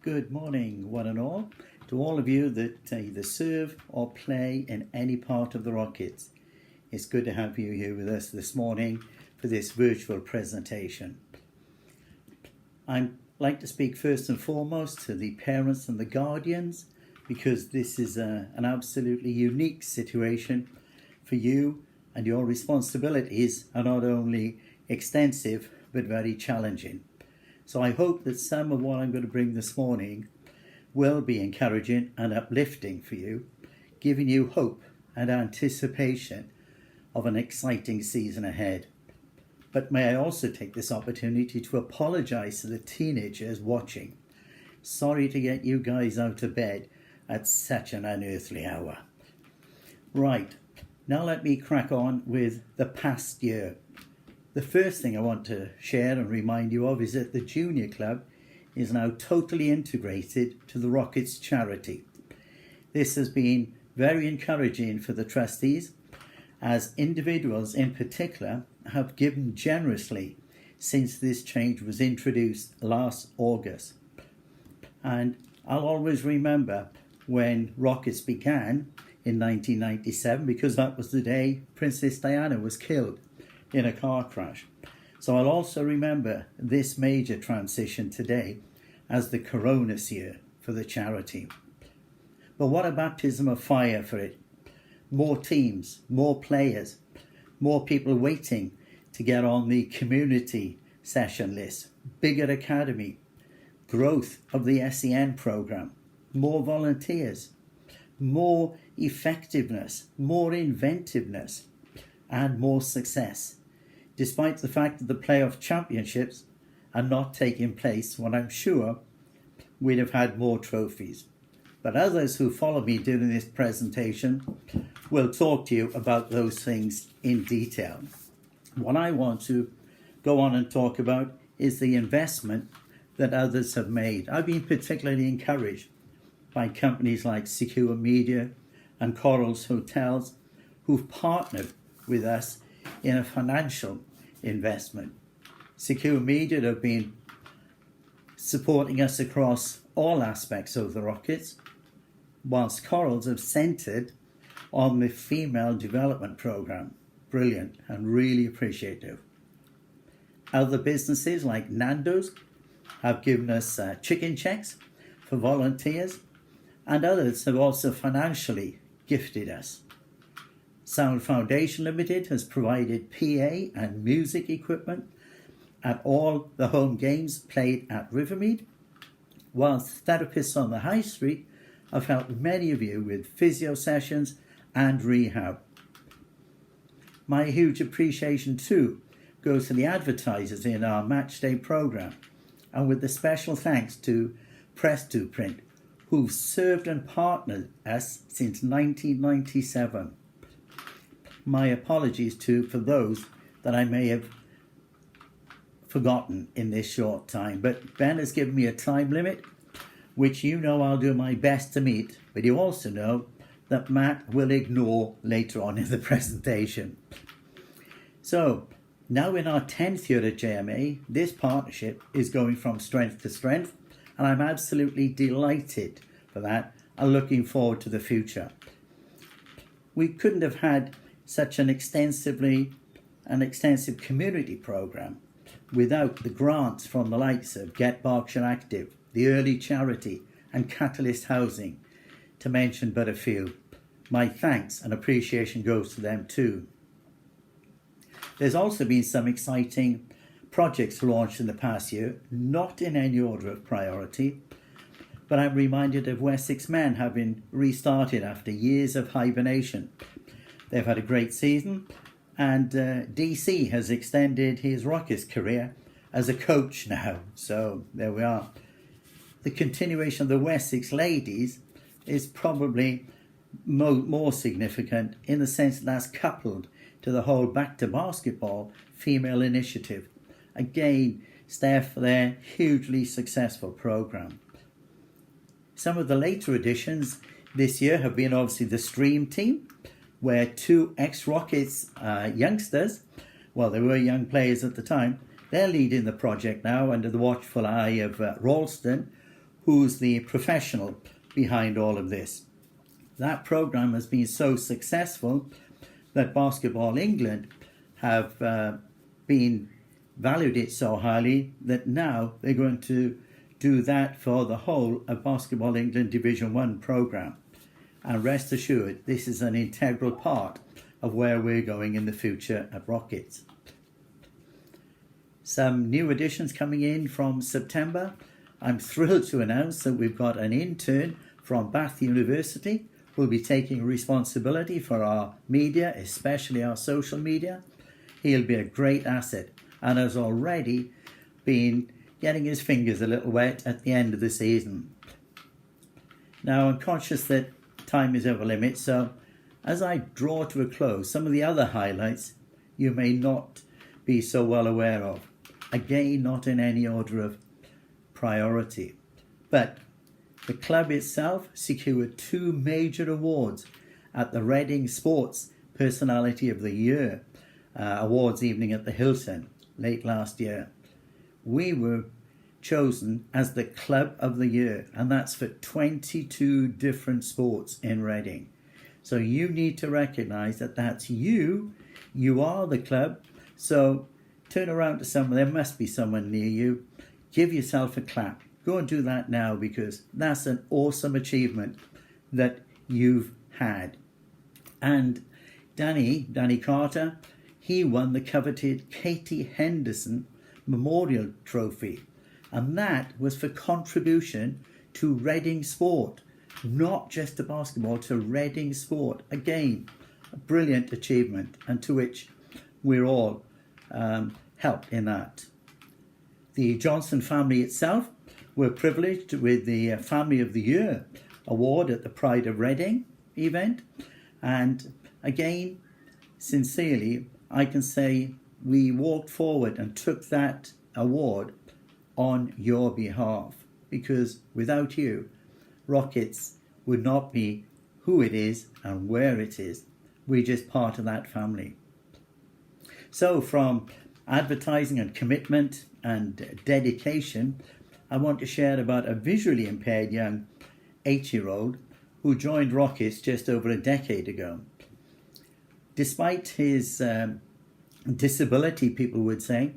Good morning, one and all, to all of you that either serve or play in any part of the Rockets. It's good to have you here with us this morning for this virtual presentation. I'd like to speak first and foremost to the parents and the guardians, because this is an absolutely unique situation for you, and your responsibilities are not only extensive but very challenging. So I hope that some of what I'm going to bring this morning will be encouraging and uplifting for you, giving you hope and anticipation of an exciting season ahead. But may I also take this opportunity to apologise to the teenagers watching. Sorry to get you guys out of bed at such an unearthly hour. Right, now let me crack on with the past year. The first thing I want to share and remind you of is that the Junior Club is now totally integrated to the Rockets charity. This has been very encouraging for the trustees, as individuals in particular have given generously since this change was introduced last August. And I'll always remember when Rockets began in 1997, because that was the day Princess Diana was killed in a car crash. So I'll also remember this major transition today as the Coronas year for the charity. But what a baptism of fire for it. More teams, more players, more people waiting to get on the community session list, bigger academy, growth of the SEN program, more volunteers, more effectiveness, more inventiveness, and more success, despite the fact that the playoff championships are not taking place, when I'm sure we'd have had more trophies. But others who follow me during this presentation will talk to you about those things in detail. What I want to go on and talk about is the investment that others have made. I've been particularly encouraged by companies like Secure Media and Corals Hotels, who've partnered with us in a financial investment. Secure Media have been supporting us across all aspects of the Rockets, whilst Corals have centred on the female development program. Brilliant and really appreciative. Other businesses like Nando's have given us chicken checks for volunteers, and others have also financially gifted us. Sound Foundation Limited has provided PA and music equipment at all the home games played at Rivermead, whilst Therapists on the High Street have helped many of you with physio sessions and rehab. My huge appreciation too goes to the advertisers in our matchday programme, and with the special thanks to Press2Print, who've served and partnered us since 1997. My apologies too for those that I may have forgotten in this short time, but Ben has given me a time limit, which you know I'll do my best to meet, but you also know that Matt will ignore later on in the presentation. So, now in our 10th year at JMA, this partnership is going from strength to strength, and I'm absolutely delighted for that and looking forward to the future. We couldn't have had such an extensive community program without the grants from the likes of Get Berkshire Active, the Early Charity and Catalyst Housing, to mention but a few. My thanks and appreciation goes to them too. There's also been some exciting projects launched in the past year, not in any order of priority, but I'm reminded of Wessex Men having restarted after years of hibernation. They've had a great season, and DC has extended his Rockets career as a coach now. So there we are. The continuation of the Wessex Ladies is probably more significant in the sense that that's coupled to the whole Back to Basketball female initiative. Again, Steph, for their hugely successful program. Some of the later additions this year have been obviously the Stream team, where two ex-Rockets youngsters, well, they were young players at the time, they're leading the project now under the watchful eye of Ralston, who's the professional behind all of this. That program has been so successful that Basketball England have been valued it so highly that now they're going to do that for the whole of Basketball England Division 1 program. And rest assured, this is an integral part of where we're going in the future at Rockets. Some new additions coming in from September. I'm thrilled to announce that we've got an intern from Bath University who will be taking responsibility for our media, especially our social media. He'll be a great asset and has already been getting his fingers a little wet at the end of the season. Now, I'm conscious that time is over limit, so as I draw to a close, some of the other highlights you may not be so well aware of. Again, not in any order of priority. But the club itself secured 2 major awards at the Reading Sports Personality of the Year awards evening at the Hilton late last year. We were chosen as the Club of the Year, and that's for 22 different sports in Reading. So you need to recognise that that's you. You are the club. So turn around to someone. There must be someone near you. Give yourself a clap. Go and do that now, because that's an awesome achievement that you've had. And Danny Carter, he won the coveted Katie Henderson Memorial Trophy. And that was for contribution to Reading sport, not just to basketball, to Reading sport. Again, a brilliant achievement, and to which we're all helped in that. The Johnson family itself were privileged with the Family of the Year award at the Pride of Reading event. And again, sincerely, I can say we walked forward and took that award on your behalf, because without you, Rockets would not be who it is and where it is. We're just part of that family. So from advertising and commitment and dedication, I want to share about a visually impaired young 8-year-old who joined Rockets just over a decade ago. Despite his disability, people would say,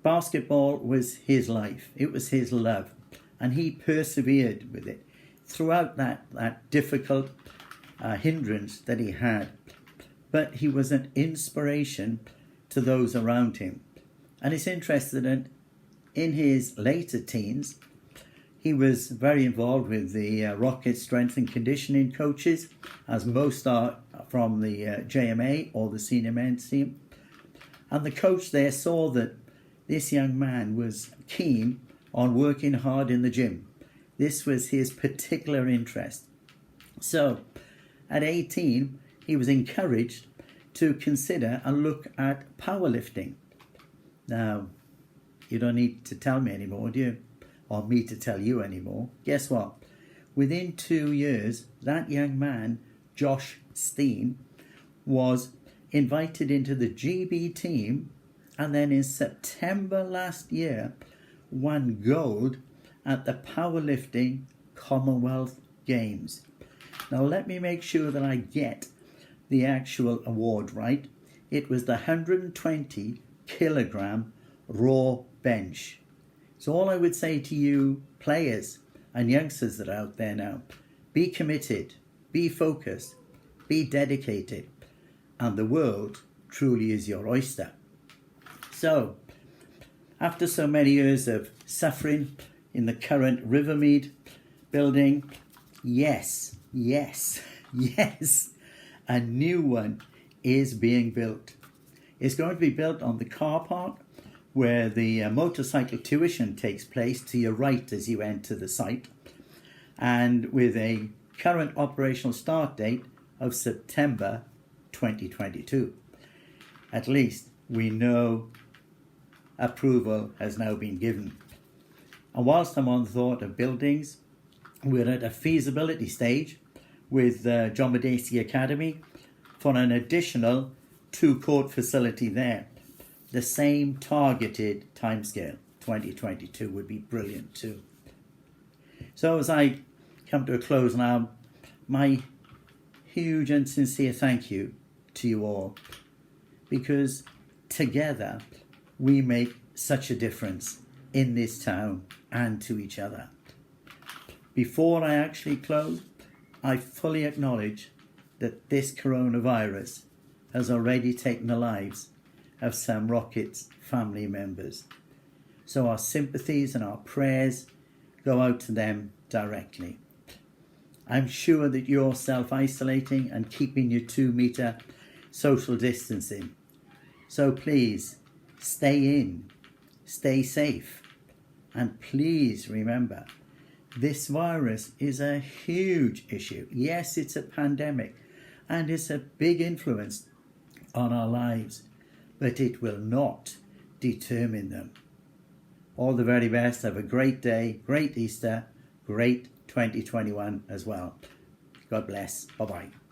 basketball was his life. It was his love. And he persevered with it throughout that difficult hindrance that he had. But he was an inspiration to those around him. And it's interesting that in his later teens, he was very involved with the Rockets strength and conditioning coaches, as most are from the JMA or the senior men's team. And the coach there saw that this young man was keen on working hard in the gym. This was his particular interest. So at 18, he was encouraged to consider and look at powerlifting. Now, you don't need to tell me anymore, do you? Or me to tell you anymore. Guess what? Within 2 years, that young man, Josh Steen, was invited into the GB team, and then in September last year won gold at the powerlifting Commonwealth Games. Now let me make sure that I get the actual award right. It was the 120 kilogram raw bench. So all I would say to you players and youngsters that are out there now, be committed, be focused, be dedicated, and the world truly is your oyster. So, after so many years of suffering in the current Rivermead building, yes, a new one is being built. It's going to be built on the car park where the motorcycle tuition takes place, to your right as you enter the site, and with a current operational start date of September 2022. At least we know approval has now been given. And whilst I'm on the thought of buildings, we're at a feasibility stage with John Medacy Academy for an additional 2-court facility there. The same targeted timescale, 2022, would be brilliant too. So as I come to a close now, my huge and sincere thank you to you all, because together we make such a difference in this town and to each other. Before I actually close, I fully acknowledge that this coronavirus has already taken the lives of some Rockets family members. So our sympathies and our prayers go out to them directly. I'm sure that you're self-isolating and keeping your 2-metre social distancing. So please stay in, stay safe, and please remember, this virus is a huge issue. Yes, it's a pandemic and it's a big influence on our lives, but it will not determine them. All the very best. Have a great day, great Easter, great 2021 as well. God bless. Bye-bye.